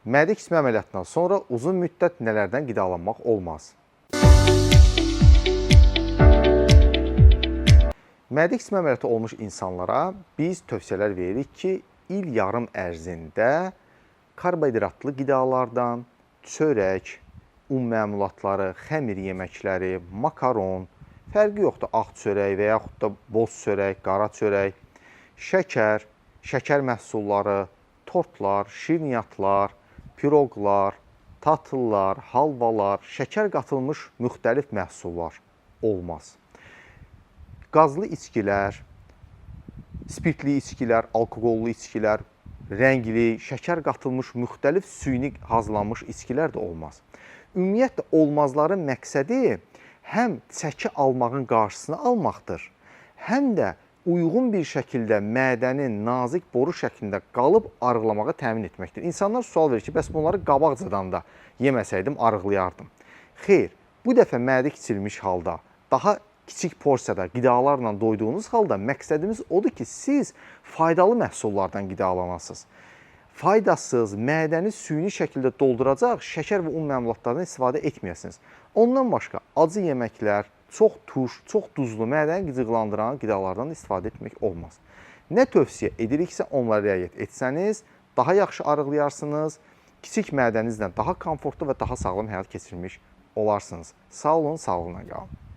Mədə kismə əməliyyatından sonra uzun müddət nələrdən qidalanmaq olmaz? Mədə kismə əməliyyatı olmuş insanlara biz tövsiyələr veririk ki, il yarım ərzində karbohidratlı qidalardan, çörək, un məmulatları, xəmir yeməkləri, makaron, fərqi yoxdur, ağ çörək və yaxud da boz çörək, qara çörək, şəkər, şəkər məhsulları, tortlar, şirniyyatlar, piroqlar, tatlılar, halvalar, şəkər qatılmış müxtəlif məhsullar olmaz. Qazlı içkilər, spirtli içkilər, alkoqollu içkilər, rəngli, şəkər qatılmış müxtəlif süni hazırlanmış içkilər də olmaz. Ümumiyyətlə, olmazların məqsədi həm çəki almağın qarşısını almaqdır, həm də uyğun bir şəkildə mədənin nazik boru şəklində qalıb arıqlamağa təmin etməkdir. İnsanlar sual verir ki, bəs bunları qabaqcadan da yeməsəydim arıqlayardım. Xeyr, bu dəfə mədə kiçilmiş halda, daha kiçik porsiyada qidalarla doyduğunuz halda məqsədimiz odur ki, siz faydalı məhsullardan qidalanasınız. Faydasız, mədəni süni şəkildə dolduracaq şəkər və un məmulatlarından istifadə etməyəsiniz. Ondan başqa acı yeməklər, çox turş, çox duzlu, mədəni qıcıqlandıran qidalardan istifadə etmək olmaz. Nə tövsiyə ediliriksə onlara riayət etsəniz, daha yaxşı arıqlayarsınız, kiçik mədənizlə daha komfortlu və daha sağlam həyat keçirmiş olarsınız. Sağ olun, sağlıqla qalın.